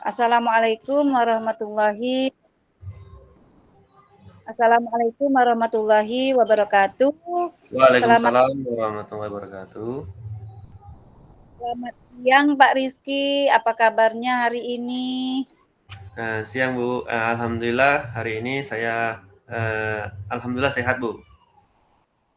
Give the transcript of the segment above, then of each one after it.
Assalamualaikum warahmatullahi Assalamualaikum warahmatullahi wabarakatuh. Selamat Waalaikumsalam warahmatullahi wabarakatuh. selamat siang Pak Rizky, apa kabarnya hari ini? Siang Bu, alhamdulillah hari ini saya alhamdulillah sehat Bu.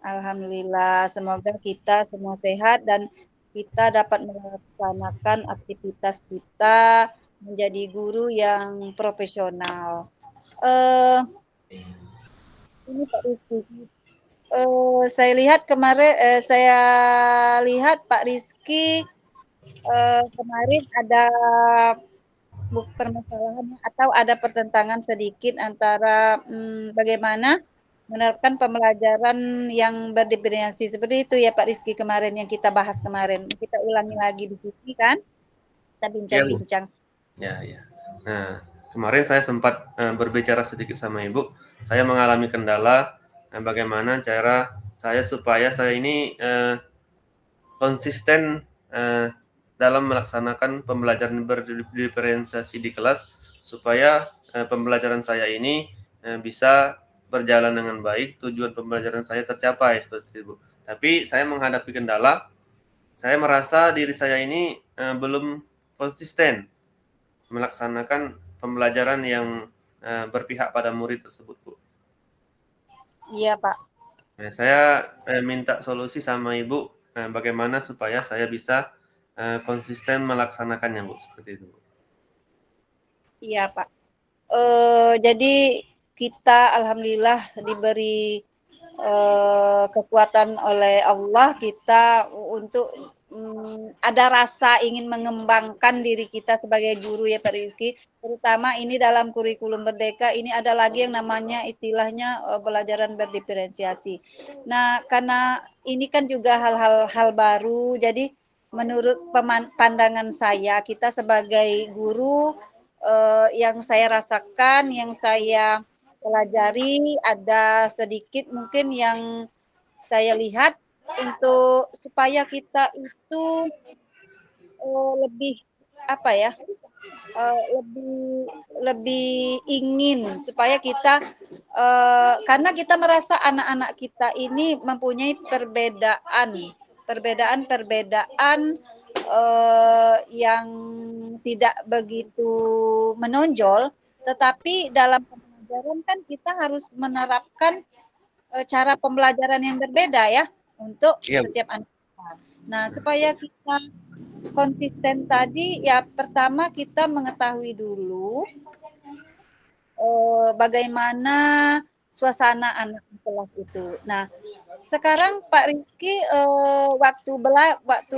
Alhamdulillah, semoga kita semua sehat dan kita dapat melaksanakan aktivitas kita menjadi guru yang profesional. Eh, ini Pak Rizky, saya lihat Pak Rizky kemarin ada permasalahannya atau ada pertentangan sedikit antara bagaimana menerapkan pembelajaran yang berdiferensiasi seperti itu ya Pak Rizky kemarin yang kita bahas kemarin. Kita ulangi lagi di sini kan, kita Iya Bu. bincang-bincang. Ya ya. Nah, kemarin saya sempat berbicara sedikit sama Ibu. Saya mengalami kendala bagaimana cara saya supaya saya ini konsisten dalam melaksanakan pembelajaran berdiferensiasi di kelas supaya pembelajaran saya ini bisa berjalan dengan baik, tujuan pembelajaran saya tercapai seperti itu. Tapi saya menghadapi kendala, saya merasa diri saya ini belum konsisten melaksanakan pembelajaran yang berpihak pada murid tersebut, Bu. Iya Pak. Nah, saya minta solusi sama Ibu bagaimana supaya saya bisa konsisten melaksanakannya, Bu, seperti itu, Bu. Iya Pak. Jadi kita alhamdulillah diberi kekuatan oleh Allah kita untuk ada rasa ingin mengembangkan diri kita sebagai guru ya Pak Rizky, terutama ini dalam kurikulum Merdeka ini ada lagi yang namanya istilahnya pelajaran berdiferensiasi. Nah, karena ini kan juga hal-hal baru, jadi menurut pandangan saya kita sebagai guru yang saya rasakan, yang saya pelajari ada sedikit mungkin yang saya lihat untuk supaya kita itu lebih apa ya lebih lebih ingin supaya kita karena kita merasa anak-anak kita ini mempunyai perbedaan yang tidak begitu menonjol, tetapi dalam pembelajaran kan kita harus menerapkan cara pembelajaran yang berbeda ya untuk Iya, Bu. setiap anak kita. Nah, supaya kita konsisten tadi ya pertama kita mengetahui dulu bagaimana suasana anak di kelas itu. Nah, sekarang Pak Rizky waktu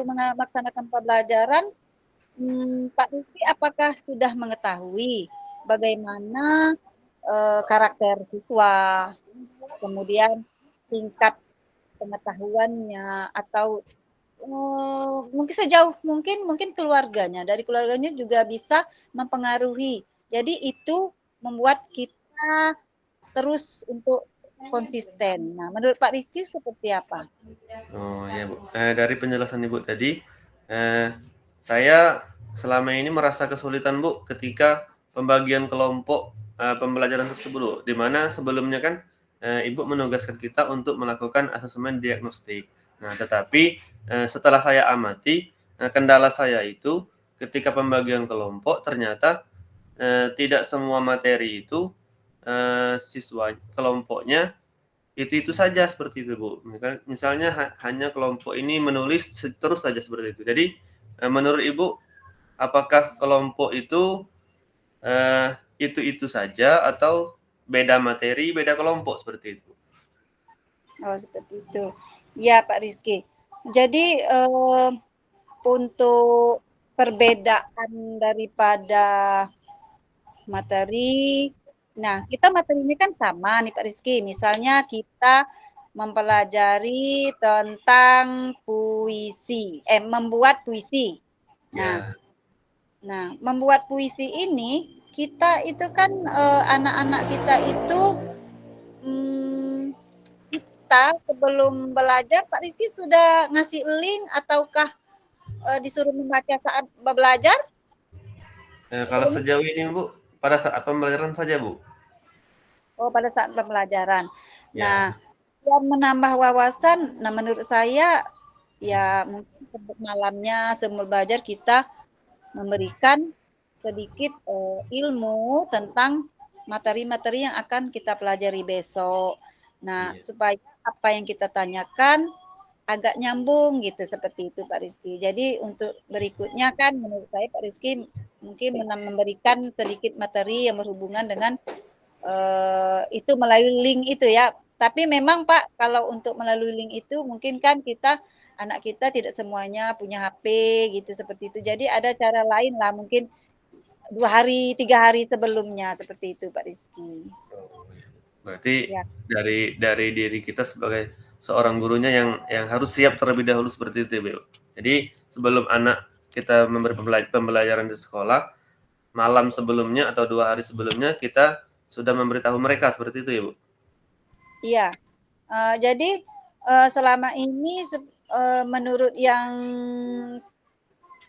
melaksanakan pembelajaran, Pak Rizky apakah sudah mengetahui bagaimana karakter siswa, kemudian tingkat pengetahuannya atau mungkin sejauh mungkin dari keluarganya juga bisa mempengaruhi. Jadi itu membuat kita terus untuk konsisten. Nah, menurut Pak Rizky seperti apa? Oh ya, Bu. Dari penjelasan Ibu tadi, eh, saya selama ini merasa kesulitan, Bu, ketika pembagian kelompok pembelajaran tersebut, Bu. Di mana sebelumnya kan Ibu menugaskan kita untuk melakukan asesmen diagnostik. Nah, tetapi setelah saya amati, kendala saya itu ketika pembagian kelompok ternyata tidak semua materi itu siswa kelompoknya itu saja seperti itu, Bu. Misalnya hanya kelompok ini menulis terus saja seperti itu. Jadi menurut Ibu, apakah kelompok itu saja atau beda materi, beda kelompok seperti itu? Oh, seperti itu. Ya, Pak Rizky. Jadi untuk perbedaan daripada materi, nah kita materinya kan sama nih Pak Rizky. Misalnya kita mempelajari tentang membuat puisi. Nah, Ya, membuat puisi ini kita itu kan anak-anak kita itu kita sebelum belajar Pak Rizky sudah ngasih link ataukah disuruh membaca saat belajar? Kalau sejauh ini Bu, pada saat pembelajaran saja Bu. Oh, pada saat pembelajaran. Ya, Nah, yang menambah wawasan, nah menurut saya ya mungkin malamnya sebelum belajar kita memberikan sedikit ilmu tentang materi-materi yang akan kita pelajari besok. Nah, iya. supaya apa yang kita tanyakan agak nyambung gitu seperti itu Pak Rizky. Jadi untuk berikutnya kan menurut saya Pak Rizky mungkin memberikan sedikit materi yang berhubungan dengan itu melalui link itu ya. Tapi memang Pak, kalau untuk melalui link itu mungkin kan kita anak kita tidak semuanya punya HP gitu seperti itu. Jadi ada cara lain lah mungkin 2 hari, 3 hari sebelumnya seperti itu Pak Rizky. Oh, iya. Berarti Ya, dari diri kita sebagai seorang gurunya yang harus siap terlebih dahulu seperti itu ya, Bu. Jadi sebelum anak kita memberi pembelajaran di sekolah, malam sebelumnya atau 2 hari sebelumnya kita sudah memberitahu mereka seperti itu ya, Bu? iya. Jadi selama ini menurut yang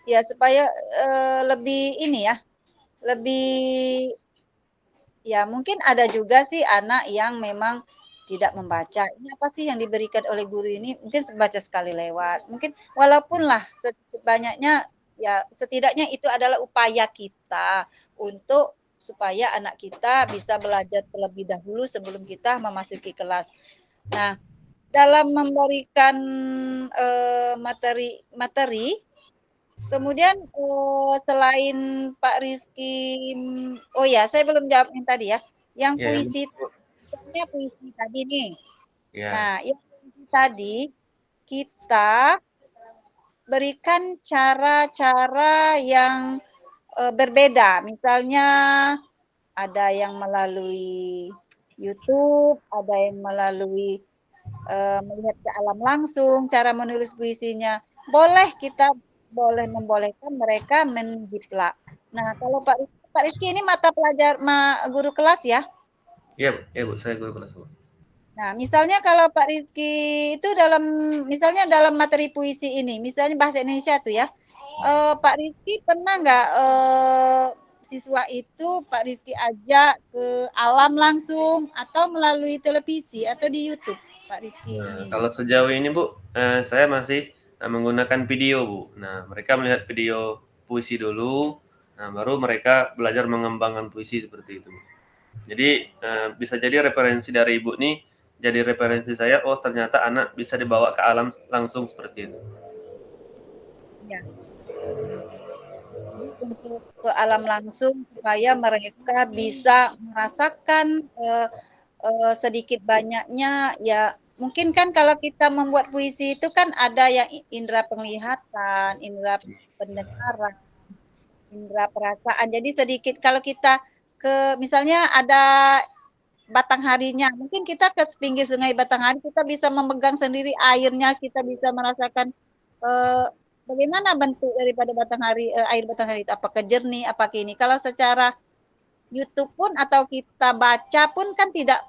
ya supaya lebih ini ya, lebih ya mungkin ada juga sih anak yang memang tidak membaca. Ini apa sih yang diberikan oleh guru ini? Mungkin baca sekali lewat. Mungkin walaupun lah banyaknya ya setidaknya itu adalah upaya kita untuk supaya anak kita bisa belajar terlebih dahulu sebelum kita memasuki kelas. Nah, dalam memberikan materi-materi, kemudian selain Pak Rizky, oh ya, saya belum jawab yang tadi ya. Yang Ya, yang puisi, misalnya puisi tadi nih. ya, Nah, yang puisi tadi kita berikan cara-cara yang berbeda. Misalnya ada yang melalui YouTube, ada yang melalui melihat ke alam langsung, cara menulis puisinya. Boleh membolehkan mereka menjiplak. Nah, kalau Pak Rizky ini mata pelajar guru kelas ya. ya, ya Bu, saya guru kelas Bu. Nah, misalnya kalau Pak Rizky itu misalnya dalam materi puisi ini, misalnya bahasa Indonesia tuh ya, Pak Rizky pernah nggak siswa itu Pak Rizky ajak ke alam langsung atau melalui televisi atau di YouTube Pak Rizky Nah, ininya? kalau sejauh ini Bu, saya masih menggunakan video Bu. Nah, mereka melihat video puisi dulu, nah baru mereka belajar mengembangkan puisi seperti itu. Jadi bisa jadi referensi dari Ibu nih jadi referensi saya, oh ternyata anak bisa dibawa ke alam langsung seperti itu. Ya. Jadi untuk ke alam langsung supaya mereka bisa merasakan sedikit banyaknya ya mungkin kan kalau kita membuat puisi itu kan ada yang indera penglihatan, indera pendengaran, indera perasaan. Jadi sedikit kalau kita ke misalnya ada Batangharinya, mungkin kita ke pinggir sungai Batanghari kita bisa memegang sendiri airnya, kita bisa merasakan bagaimana bentuk daripada air Batanghari itu, apakah jernih, apakah ini. Kalau secara YouTube pun atau kita baca pun kan tidak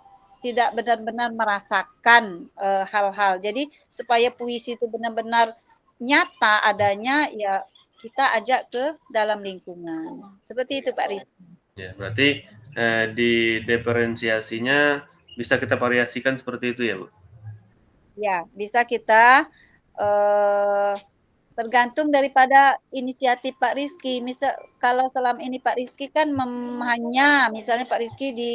benar-benar merasakan hal-hal. Jadi supaya puisi itu benar-benar nyata adanya, ya kita ajak ke dalam lingkungan. Seperti itu Pak Rizky. Ya, berarti di diferensiasinya bisa kita variasikan seperti itu ya Bu? Ya, bisa kita tergantung daripada inisiatif Pak Rizky. Misal kalau selama ini Pak Rizky kan hanya misalnya Pak Rizky di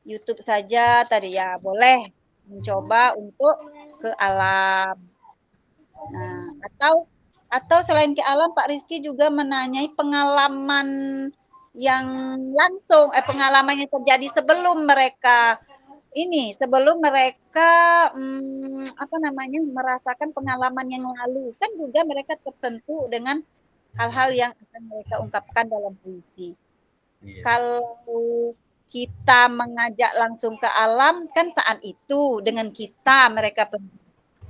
YouTube saja tadi ya boleh mencoba untuk ke alam. Nah, atau selain ke alam Pak Rizky juga menanyai pengalaman yang langsung pengalaman yang terjadi sebelum mereka apa namanya merasakan pengalaman yang lalu kan juga mereka tersentuh dengan hal-hal yang akan mereka ungkapkan dalam puisi. Iya. Kalau kita mengajak langsung ke alam kan saat itu dengan kita mereka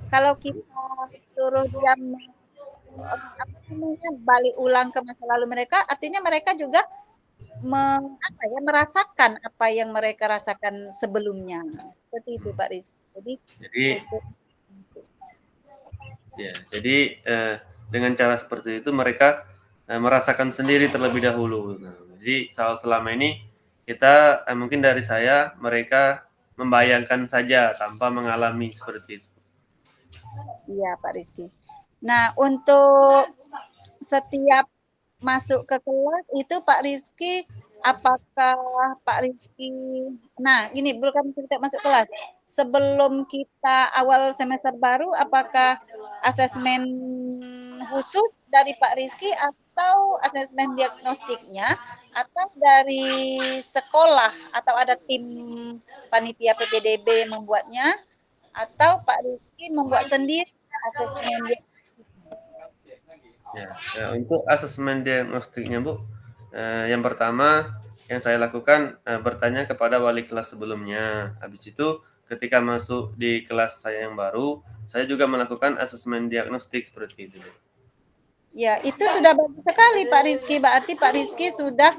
kalau kita suruh dia apa namanya balik ulang ke masa lalu mereka artinya mereka juga merasakan apa yang mereka rasakan sebelumnya. Seperti itu Pak Rizky. Jadi Jadi untuk ya, jadi dengan cara seperti itu mereka merasakan sendiri terlebih dahulu. Nah, Jadi selama ini kita mungkin dari saya mereka membayangkan saja tanpa mengalami seperti itu. Iya, Pak Rizky. Nah, untuk setiap masuk ke kelas itu Pak Rizky, apakah Pak Rizky, nah ini bukan cerita masuk kelas, sebelum kita awal semester baru, apakah asesmen khusus dari Pak Rizky atau asesmen diagnostiknya, atau dari sekolah, atau ada tim panitia PPDB membuatnya, atau Pak Rizky membuat sendiri asesmen diagnostik? Ya, untuk asesmen diagnostiknya Bu, yang pertama yang saya lakukan bertanya kepada wali kelas sebelumnya. Habis itu ketika masuk di kelas saya yang baru, saya juga melakukan asesmen diagnostik seperti itu. Ya, itu sudah bagus sekali Pak Rizky. Berarti Pak Rizky sudah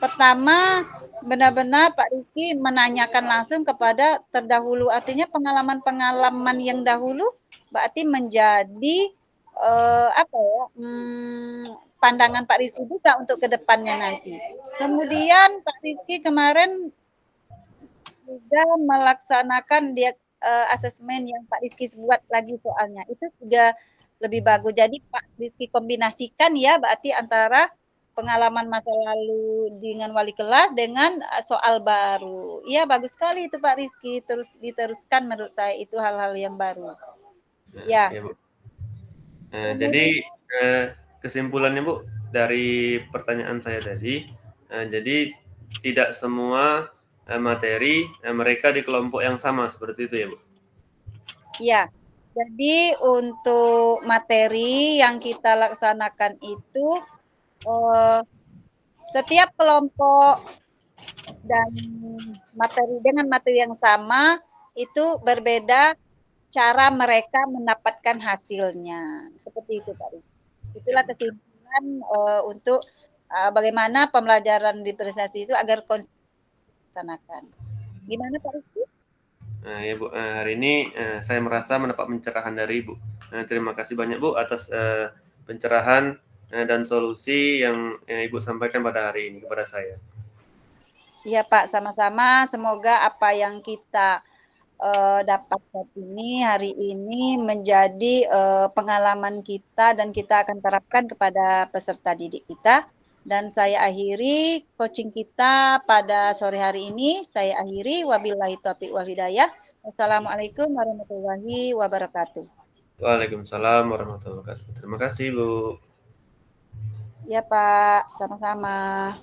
pertama benar-benar Pak Rizky menanyakan langsung kepada terdahulu. Artinya pengalaman-pengalaman yang dahulu berarti menjadi apa ya? Pandangan Pak Rizky juga untuk kedepannya nanti. Kemudian Pak Rizky kemarin juga melaksanakan dia asesmen yang Pak Rizky buat lagi soalnya. Itu sudah lebih bagus. Jadi Pak Rizky kombinasikan ya berarti antara pengalaman masa lalu dengan wali kelas dengan soal baru. Iya bagus sekali itu Pak Rizky. Terus diteruskan menurut saya itu hal-hal yang baru. Ya. Ya, Bu. Jadi kesimpulannya Bu dari pertanyaan saya tadi, jadi tidak semua materi mereka di kelompok yang sama seperti itu ya Bu? Ya, jadi untuk materi yang kita laksanakan itu setiap kelompok dan dengan materi yang sama itu berbeda cara mereka mendapatkan hasilnya. Seperti itu Pak Rizky. Itulah kesimpulan untuk bagaimana pembelajaran di presentasi itu agar konsisten. Gimana Pak Rizky? Ya Bu, hari ini saya merasa mendapat pencerahan dari Ibu. Terima kasih banyak Bu atas pencerahan dan solusi yang Ibu sampaikan pada hari ini kepada saya. Iya Pak, sama-sama. Semoga apa yang kita dapat hari ini menjadi pengalaman kita dan kita akan terapkan kepada peserta didik kita. Dan saya akhiri coaching kita pada sore hari ini. Saya akhiri. Wabillahi taufiq wal hidayah. Wassalamualaikum warahmatullahi wabarakatuh. Waalaikumsalam warahmatullahi wabarakatuh. Terima kasih Bu. Ya Pak, sama-sama.